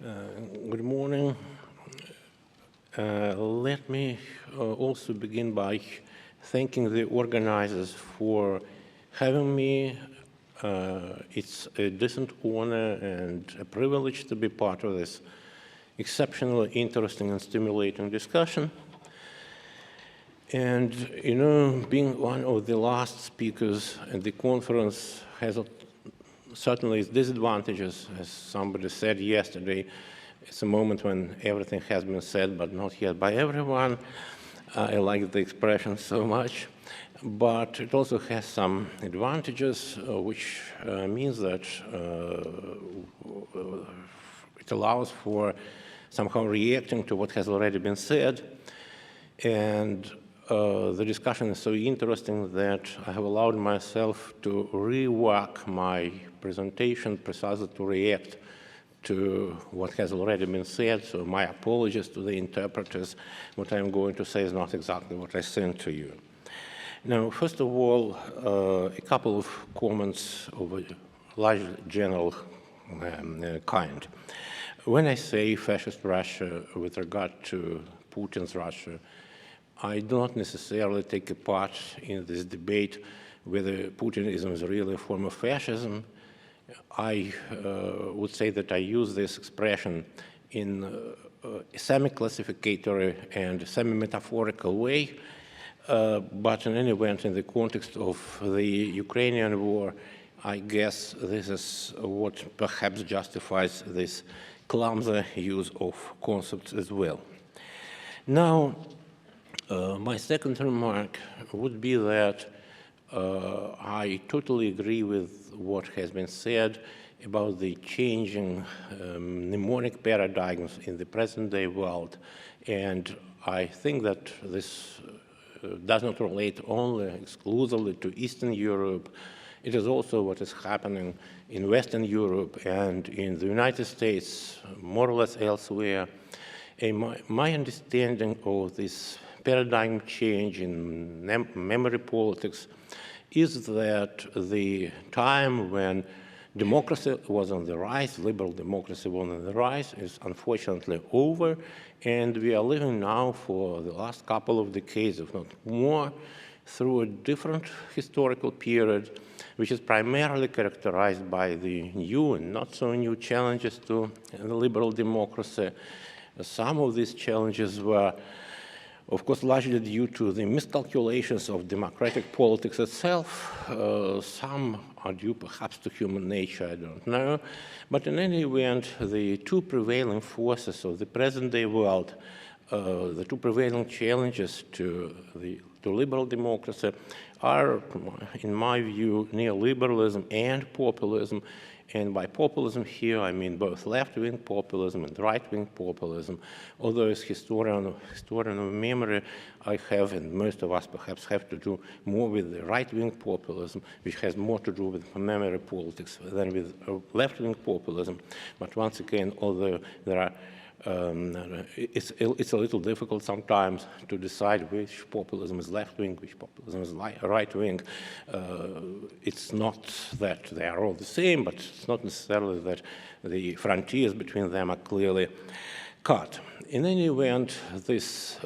Good morning. Let me also begin by thanking the organizers for having me. It's a distant honor and a privilege to be part of this exceptionally interesting and stimulating discussion. And, you know, being one of the last speakers at the conference has certainly its disadvantages. As somebody said yesterday, it's a moment when everything has been said, but not yet by everyone. I like the expression so much. But it also has some advantages, which means that it allows for somehow reacting to what has already been said. And the discussion is so interesting that I have allowed myself to rework my presentation precisely to react to what has already been said. So my apologies to the interpreters. What I'm going to say is not exactly what I sent to you. Now, first of all, a couple of comments of a large general kind. When I say fascist Russia with regard to Putin's Russia, I do not necessarily take a part in this debate whether Putinism is really a form of fascism. I would say that I use this expression in a semi-classificatory and semi-metaphorical way, but in any event, in the context of the Ukrainian war, I guess this is what perhaps justifies this clumsy use of concepts as well. Now, my second remark would be that I totally agree with what has been said about the changing mnemonic paradigms in the present-day world, and I think that this does not relate only exclusively to Eastern Europe. It is also what is happening in Western Europe and in the United States, more or less elsewhere. And my understanding of this paradigm change in memory politics is that the time when democracy was on the rise, liberal democracy was on the rise, is unfortunately over, and we are living now for the last couple of decades, if not more, through a different historical period, which is primarily characterized by the new and not so new challenges to the liberal democracy. Some of these challenges were, of course, largely due to the miscalculations of democratic politics itself. Some are due perhaps to human nature, I don't know. But in any event, the two prevailing forces of the present-day world, the two prevailing challenges to liberal democracy are, in my view, neoliberalism and populism. And by populism here, I mean both left-wing populism and right-wing populism. Although as historian of memory, I have, and most of us perhaps have to do more with the right-wing populism, which has more to do with memory politics than with left-wing populism. But once again, although there are it's a little difficult sometimes to decide which populism is left-wing, which populism is right-wing. It's not that they are all the same, but it's not necessarily that the frontiers between them are clearly cut. In any event, these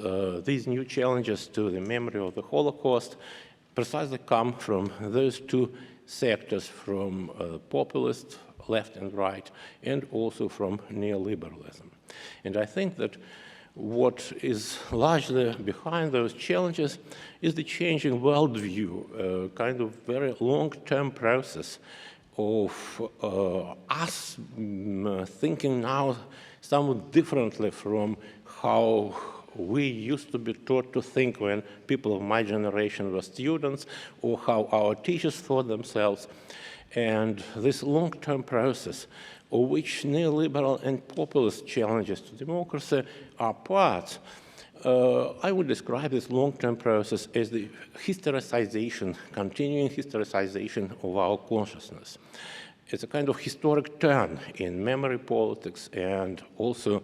new challenges to the memory of the Holocaust precisely come from those two sectors, from populist, left and right, and also from neoliberalism. And I think that what is largely behind those challenges is the changing worldview, a kind of very long-term process of us thinking now somewhat differently from how we used to be taught to think when people of my generation were students, or how our teachers thought themselves. And this long-term process, of which neoliberal and populist challenges to democracy are parts, I would describe this long-term process as the historicization, continuing historicization of our consciousness. It's a kind of historic turn in memory politics and also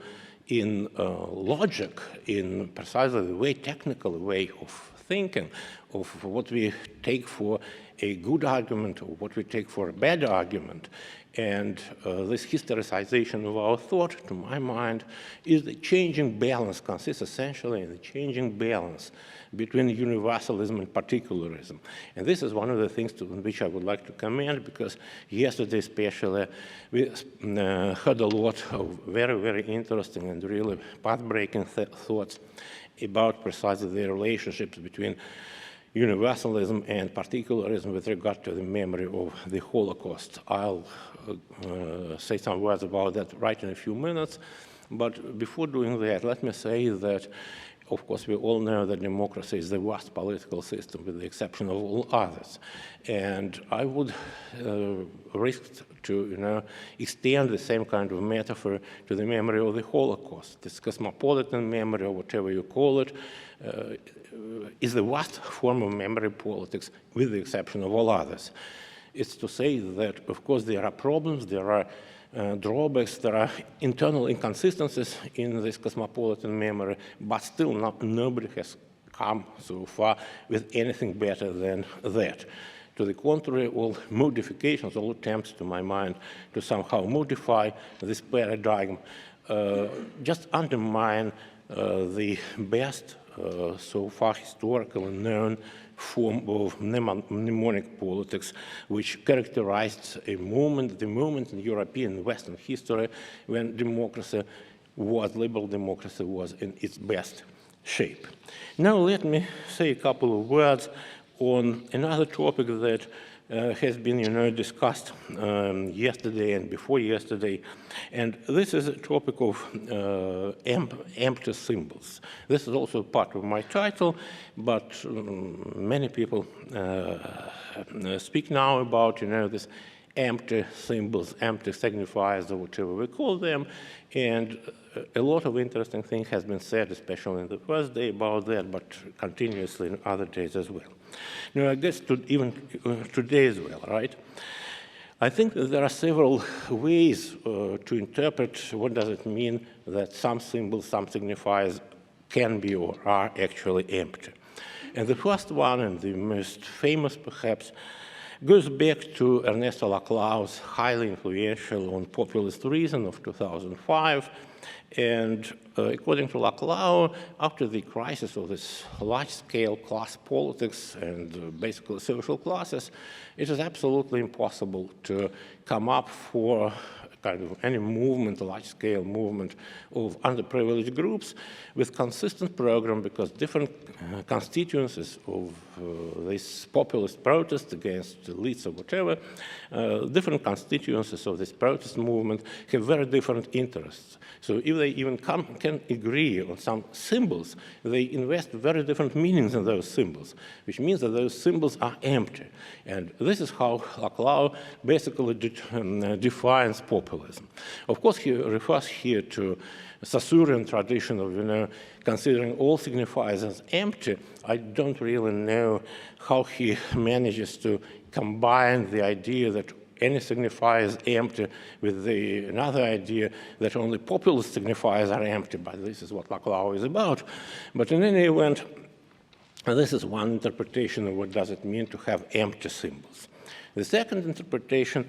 in logic, in precisely the way, technical way of thinking, of what we take for a good argument or what we take for a bad argument. And this historicization of our thought, to my mind, is the changing balance, consists essentially in the changing balance between universalism and particularism. And this is one of the things on which I would like to comment, because yesterday especially we heard a lot of very, very interesting and really path-breaking thoughts about precisely the relationships between universalism and particularism with regard to the memory of the Holocaust. I'll say some words about that right in a few minutes, but before doing that, let me say that, of course, we all know that democracy is the worst political system with the exception of all others. And I would risk to extend the same kind of metaphor to the memory of the Holocaust. This cosmopolitan memory, or whatever you call it, is the worst form of memory politics with the exception of all others. It's to say that, of course, there are problems, there are drawbacks, there are internal inconsistencies in this cosmopolitan memory, but still nobody has come so far with anything better than that. To the contrary, all modifications, all attempts, to my mind, to somehow modify this paradigm just undermine the best so far historically known form of mnemonic politics, which characterized the moment in European Western history when liberal democracy was in its best shape. Now let me say a couple of words on another topic that has been discussed yesterday and before yesterday, and this is a topic of empty symbols. This is also part of my title, but many people speak now about this empty symbols, empty signifiers, or whatever we call them, and a lot of interesting things has been said, especially in the first day about that, but continuously in other days as well. Now, I guess even today as well, right? I think that there are several ways to interpret what does it mean that some symbols, some signifiers can be or are actually empty. And the first one, and the most famous perhaps, goes back to Ernesto Laclau's highly influential on populist reason of 2005. And according to Laclau, after the crisis of this large-scale class politics and basically social classes, it is absolutely impossible to come up for kind of any movement, a large-scale movement of underprivileged groups with consistent program, because different constituencies of this populist protest against elites or whatever, different constituencies of this protest movement have very different interests. So if they even can agree on some symbols, they invest very different meanings in those symbols, which means that those symbols are empty. And this is how Laclau basically defines populism. Of course, he refers here to Saussurean tradition of considering all signifiers as empty. I don't really know how he manages to combine the idea that any signifier is empty with another idea that only populist signifiers are empty, but this is what Laclau is about. But in any event, this is one interpretation of what does it mean to have empty symbols. The second interpretation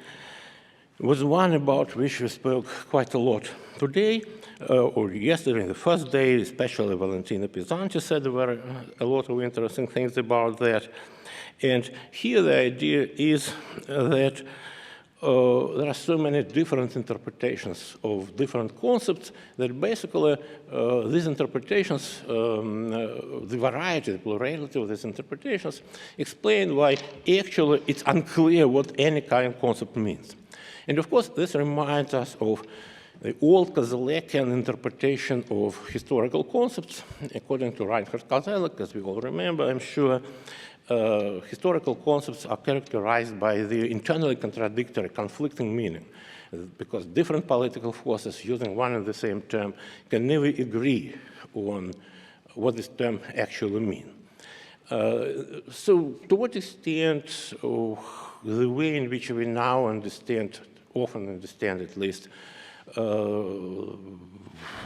was one about which we spoke quite a lot today, or yesterday, the first day, especially Valentina Pisanti said a lot of interesting things about that. And here the idea is that there are so many different interpretations of different concepts that basically these interpretations, the variety, the plurality of these interpretations explain why actually it's unclear what any kind of concept means. And of course, this reminds us of the old Kozelekian interpretation of historical concepts. According to Reinhard Kozelek, as we all remember, I'm sure, historical concepts are characterized by the internally contradictory, conflicting meaning, because different political forces using one and the same term can never agree on what this term actually means. So to what extent the way in which we now understand, often understand at least,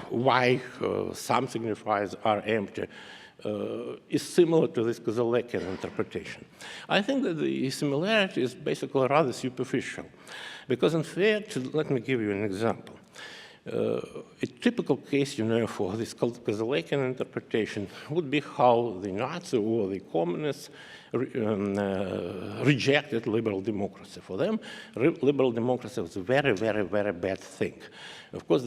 why some signifiers are empty is similar to this Kozelekian interpretation. I think that the similarity is basically rather superficial, because in fact, let me give you an example. A typical case, for this Kozelekian interpretation would be how the Nazi or the communists rejected liberal democracy. For them, liberal democracy was a very, very, very bad thing. Of course,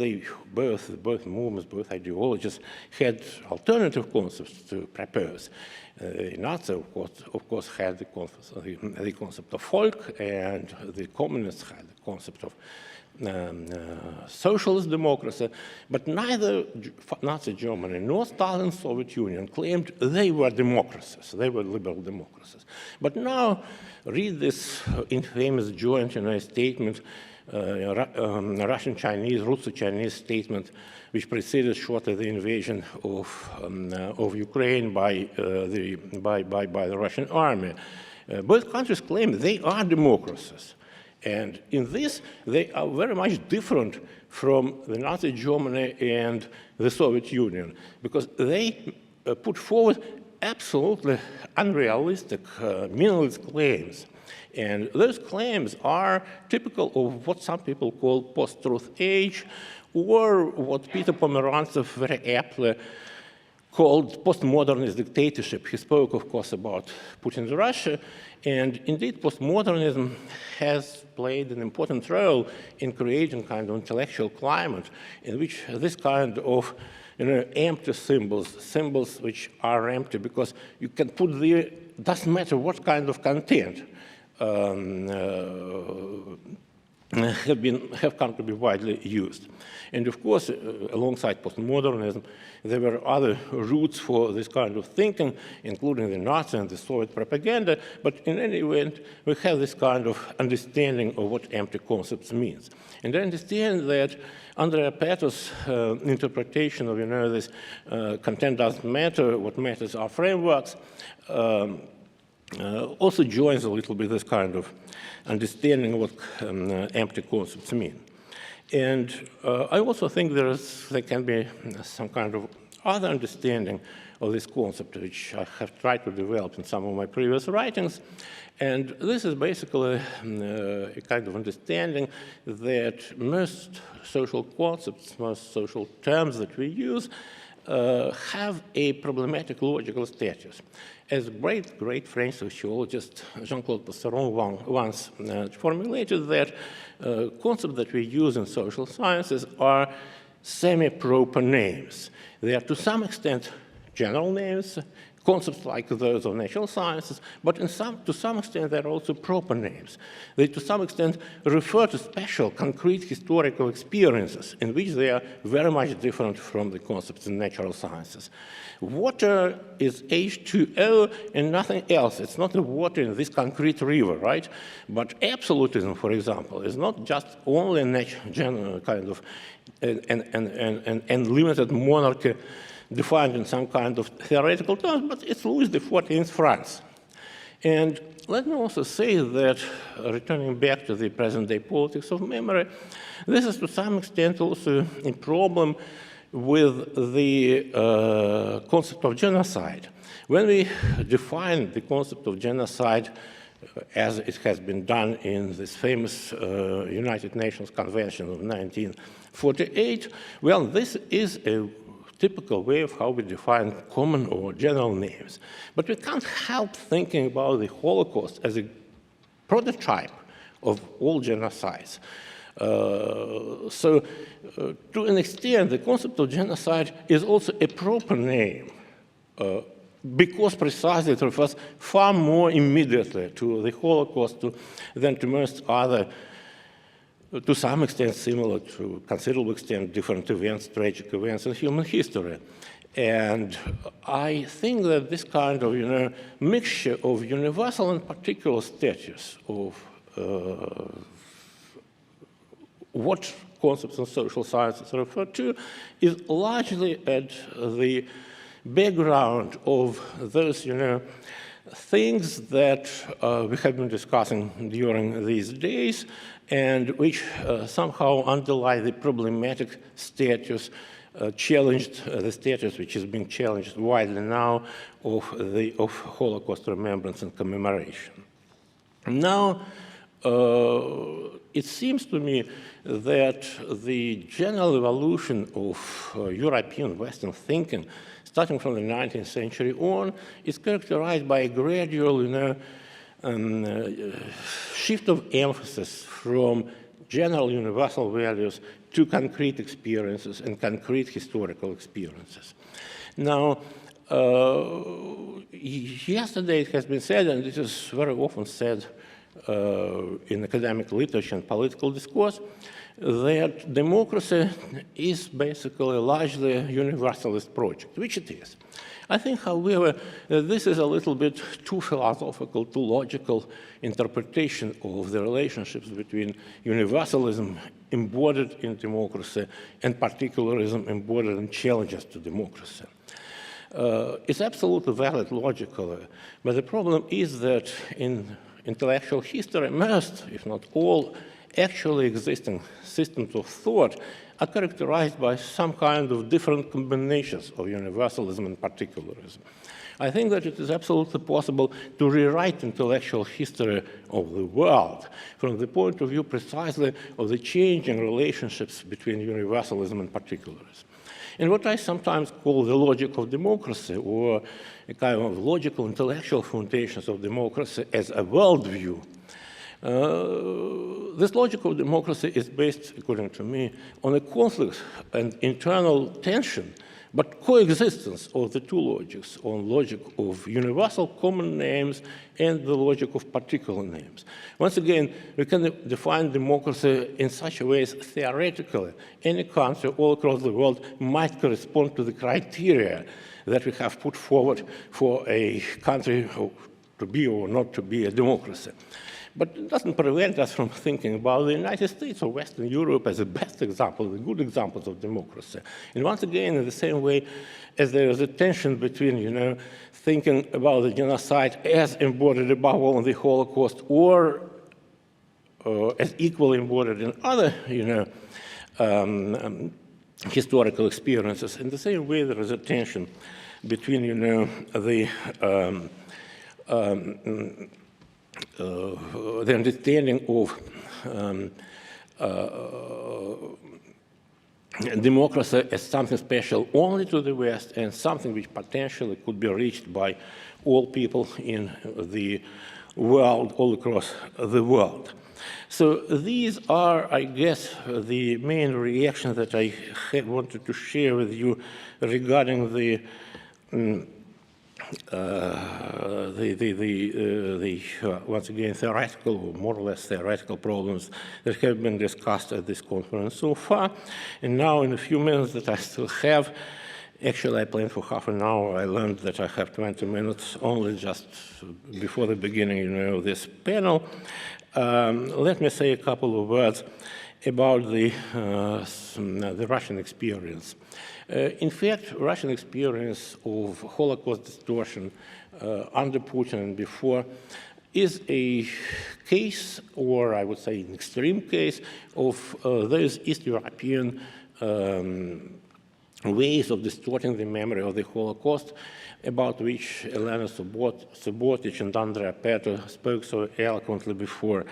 both movements, both ideologies had alternative concepts to propose. Nazi, of course, had the concept of folk, and the communists had the concept of socialist democracy, but neither Nazi Germany nor Stalin's Soviet Union claimed they were democracies, they were liberal democracies. But now, read this infamous joint statement, Russian-Chinese, Russo-Chinese statement, which preceded shortly the invasion of Ukraine by the Russian army. Both countries claim they are democracies. And in this, they are very much different from the Nazi Germany and the Soviet Union, because they put forward absolutely unrealistic, meaningless claims. And those claims are typical of what some people call post-truth age, or what Peter Pomerantsev very aptly called postmodernist dictatorship. He spoke, of course, about Putin's Russia, and indeed postmodernism has played an important role in creating kind of intellectual climate in which this kind of empty symbols which are empty because you can put there, doesn't matter what kind of content have come to be widely used. And of course, alongside postmodernism, there were other roots for this kind of thinking, including the Nazi and the Soviet propaganda, but in any event, we have this kind of understanding of what empty concepts means. And I understand that Andrea Peto's interpretation of, this content doesn't matter, what matters are frameworks, also joins a little bit this kind of understanding of what empty concepts mean. And I also think there can be some kind of other understanding of this concept, which I have tried to develop in some of my previous writings. And this is basically a kind of understanding that most social concepts, most social terms that we use have a problematic logical status. As great French sociologist Jean-Claude Passeron once formulated that concepts that we use in social sciences are semi-proper names. They are to some extent general names, concepts like those of natural sciences, but to some extent they're also proper names. They to some extent refer to special, concrete historical experiences in which they are very much different from the concepts in natural sciences. Water is H2O and nothing else. It's not the water in this concrete river, right? But absolutism, for example, is not just only a general kind of and limited monarchy defined in some kind of theoretical terms, but it's Louis XIV's France. And let me also say that, returning back to the present-day politics of memory, this is to some extent also a problem with the concept of genocide. When we define the concept of genocide as it has been done in this famous United Nations Convention of 1948, well, this is a typical way of how we define common or general names. But we can't help thinking about the Holocaust as a prototype of all genocides. So to an extent, the concept of genocide is also a proper name because precisely it refers far more immediately to the Holocaust than to most other, to some extent similar, to considerable extent, different events, tragic events in human history. And I think that this kind of, mixture of universal and particular status of what concepts in social sciences refer to is largely at the background of those, things that we have been discussing during these days, and which somehow underlie the problematic status, challenged the status which is being challenged widely now of Holocaust remembrance and commemoration. Now, it seems to me that the general evolution of European Western thinking, starting from the 19th century on, is characterized by a gradual, shift of emphasis from general universal values to concrete experiences and concrete historical experiences. Now, yesterday it has been said, and this is very often said in academic literature and political discourse, that democracy is basically largely a universalist project, which it is. I think, however, this is a little bit too philosophical, too logical interpretation of the relationships between universalism embodied in democracy and particularism embodied in challenges to democracy. It's absolutely valid logically, but the problem is that in intellectual history, most, if not all, actually existing systems of thought are characterized by some kind of different combinations of universalism and particularism. I think that it is absolutely possible to rewrite intellectual history of the world from the point of view precisely of the changing relationships between universalism and particularism. And what I sometimes call the logic of democracy, or a kind of logical intellectual foundations of democracy as a worldview, this logic of democracy is based, according to me, on a conflict and internal tension, but coexistence of the two logics, on logic of universal common names and the logic of particular names. Once again, we can define democracy in such a way as theoretically any country all across the world might correspond to the criteria that we have put forward for a country to be or not to be a democracy. But it doesn't prevent us from thinking about the United States or Western Europe as the best example, the good examples of democracy. And once again, in the same way as there is a tension between, thinking about the genocide as embodied above all in the Holocaust or as equally embodied in other, historical experiences. In the same way, there is a tension between, the understanding of democracy as something special only to the West and something which potentially could be reached by all people in the world, all across the world. So these are, I guess, the main reactions that I wanted to share with you regarding the once again, theoretical, or more or less theoretical problems that have been discussed at this conference so far. And now, in a few minutes that I still have, actually I planned for half an hour. I learned that I have 20 minutes only just before the beginning, of this panel. Let me say a couple of words about the Russian experience. In fact, Russian experience of Holocaust distortion under Putin and before is a case, or I would say an extreme case, of those East European ways of distorting the memory of the Holocaust, about which Elena Subotic and Andrea Petro spoke so eloquently before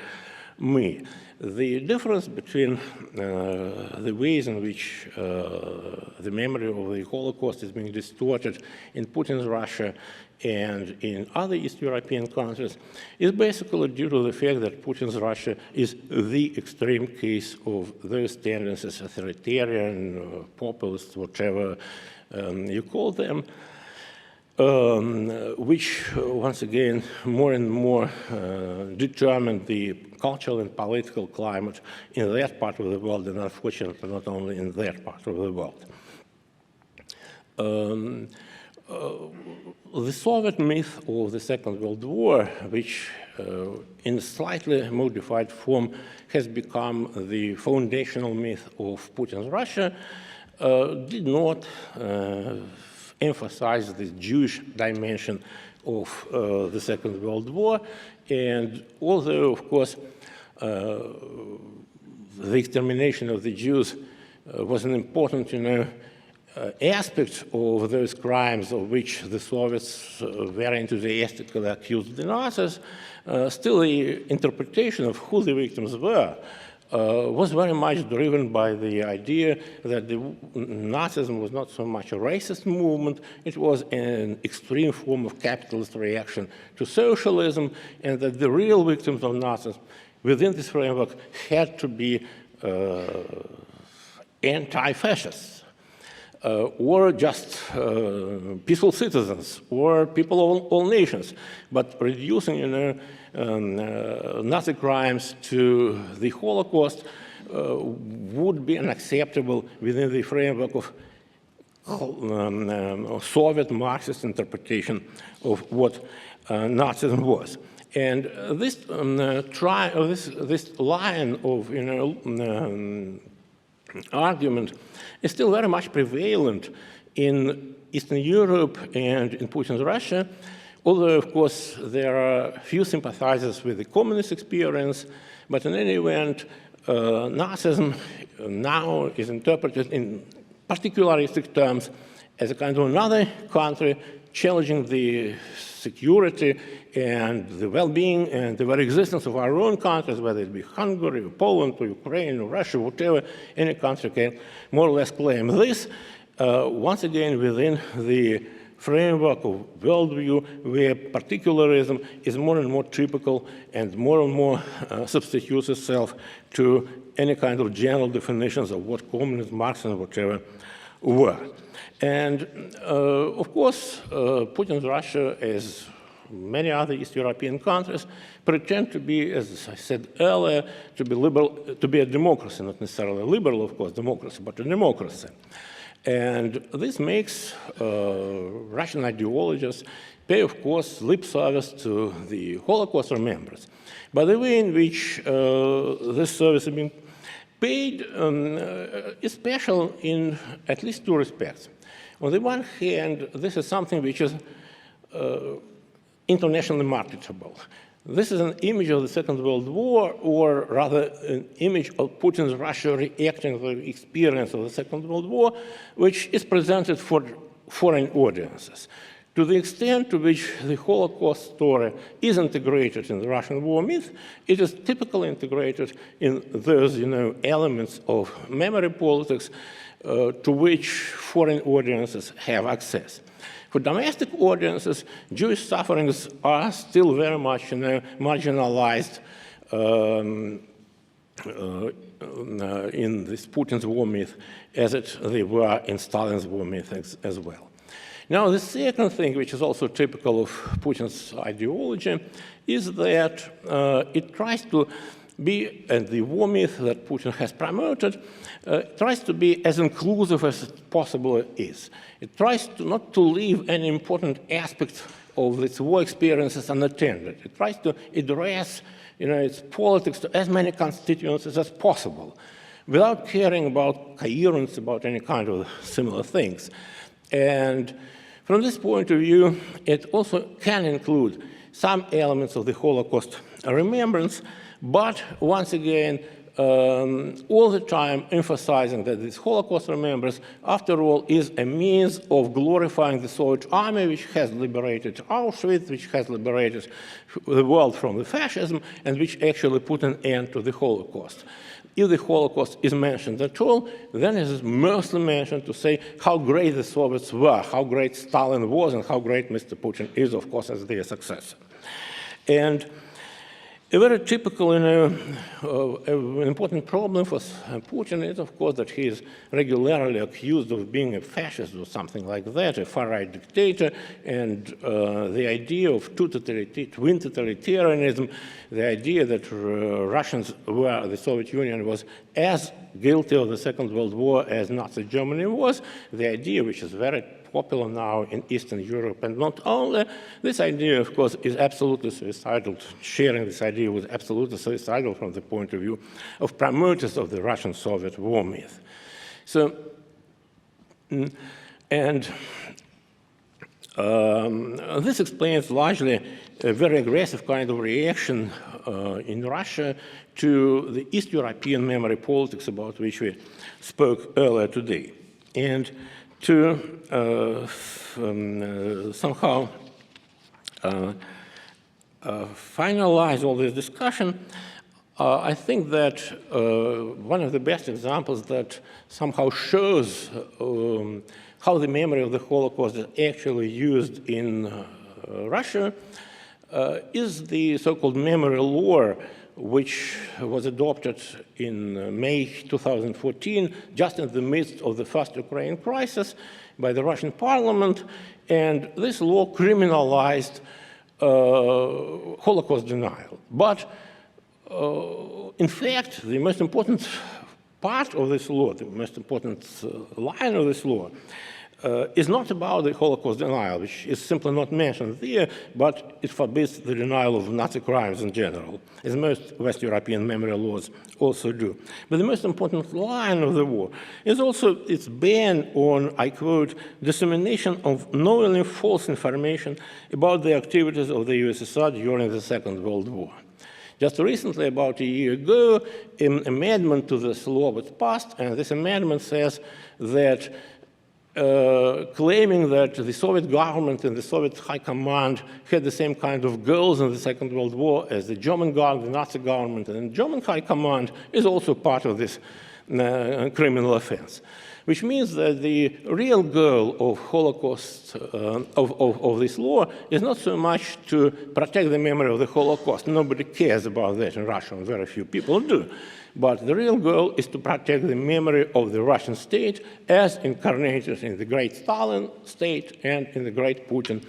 me. The difference between the ways in which the memory of the Holocaust is being distorted in Putin's Russia and in other East European countries is basically due to the fact that Putin's Russia is the extreme case of those tendencies, authoritarian, populist, whatever you call them, which, once again, more and more determine the cultural and political climate in that part of the world, and unfortunately not only in that part of the world. The Soviet myth of the Second World War, which in a slightly modified form has become the foundational myth of Putin's Russia, did not emphasize the Jewish dimension of the Second World War. And although, of course, the extermination of the Jews was an important, aspect of those crimes of which the Soviets very enthusiastically accused the Nazis, still the interpretation of who the victims were was very much driven by the idea that the Nazism was not so much a racist movement, it was an extreme form of capitalist reaction to socialism, and that the real victims of Nazism within this framework had to be anti-fascists, or just peaceful citizens, or people of all nations, but reducing, Nazi crimes to the Holocaust would be unacceptable within the framework of Soviet Marxist interpretation of what Nazism was. And this this line of argument is still very much prevalent in Eastern Europe and in Putin's Russia, although, of course, there are few sympathizers with the communist experience, but in any event, Nazism now is interpreted in particularistic terms as a kind of another country challenging the security and the well-being and the very existence of our own countries, whether it be Hungary, or Poland, or Ukraine, or Russia, whatever, any country can more or less claim this, once again within the framework of worldview where particularism is more and more typical and more substitutes itself to any kind of general definitions of what communism, Marxism, whatever were. And of course, Putin's Russia, as many other East European countries, pretend to be, as I said earlier, to be liberal, to be a democracy, not necessarily a liberal, of course, democracy, but a democracy. And this makes Russian ideologists pay, of course, lip service to the Holocaust remembrance. But the way in which this service is being paid is special in at least two respects. On the one hand, this is something which is internationally marketable. This is an image of the Second World War, or rather an image of Putin's Russia reacting to the experience of the Second World War, which is presented for foreign audiences. To the extent to which the Holocaust story is integrated in the Russian war myth, it is typically integrated in those elements of memory politics to which foreign audiences have access. For domestic audiences, Jewish sufferings are still very much marginalized in this Putin's war myth as they were in Stalin's war myth as well. Now, the second thing, which is also typical of Putin's ideology, is that it tries to be, and the war myth that Putin has promoted, tries to be as inclusive as it possibly is. It tries not to leave any important aspect of its war experiences unattended. It tries to address its politics to as many constituencies as possible, without caring about coherence, about any kind of similar things. And from this point of view, it also can include some elements of the Holocaust remembrance, but once again, all the time emphasizing that this Holocaust remembrance, after all, is a means of glorifying the Soviet army, which has liberated Auschwitz, which has liberated the world from the fascism, and which actually put an end to the Holocaust. If the Holocaust is mentioned at all, then it is mostly mentioned to say how great the Soviets were, how great Stalin was, and how great Mr. Putin is, of course, as their successor. And a very typical, an important problem for Putin is, of course, that he is regularly accused of being a fascist or something like that, a far-right dictator, and the idea of twin totalitarianism, the idea that Russians were, the Soviet Union was as guilty of the Second World War as Nazi Germany was, the idea which is very popular now in Eastern Europe. And not only, this idea, of course, is absolutely suicidal. Sharing this idea was absolutely suicidal from the point of view of promoters of the Russian-Soviet war myth. So, and This explains largely a very aggressive kind of reaction in Russia to the East European memory politics about which we spoke earlier today. And to somehow finalize all this discussion, I think that one of the best examples that somehow shows how the memory of the Holocaust is actually used in Russia is the so-called memory law, which was adopted in May 2014, just in the midst of the first Ukraine crisis by the Russian parliament. And this law criminalized Holocaust denial. But in fact, the most important part of this law, the most important line of this law, is not about the Holocaust denial, which is simply not mentioned there, but it forbids the denial of Nazi crimes in general, as most West European memory laws also do. But the most important line of the law is also its ban on, I quote, dissemination of knowingly false information about the activities of the USSR during the Second World War. Just recently, about a year ago, an amendment to this law was passed, and this amendment says that claiming that the Soviet government and the Soviet high command had the same kind of goals in the Second World War as the German government, the Nazi government, and the German high command is also part of this criminal offense. Which means that the real goal of Holocaust, of this law, is not so much to protect the memory of the Holocaust. Nobody cares about that in Russia, and very few people do. But the real goal is to protect the memory of the Russian state as incarnated in the great Stalin state and in the great Putin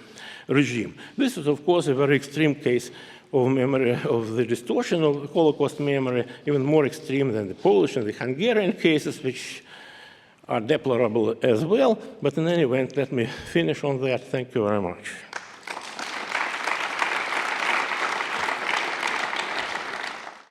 regime. This is, of course, a very extreme case of memory of the distortion of the Holocaust memory, even more extreme than the Polish and the Hungarian cases, which are deplorable as well. But in any event, let me finish on that. Thank you very much.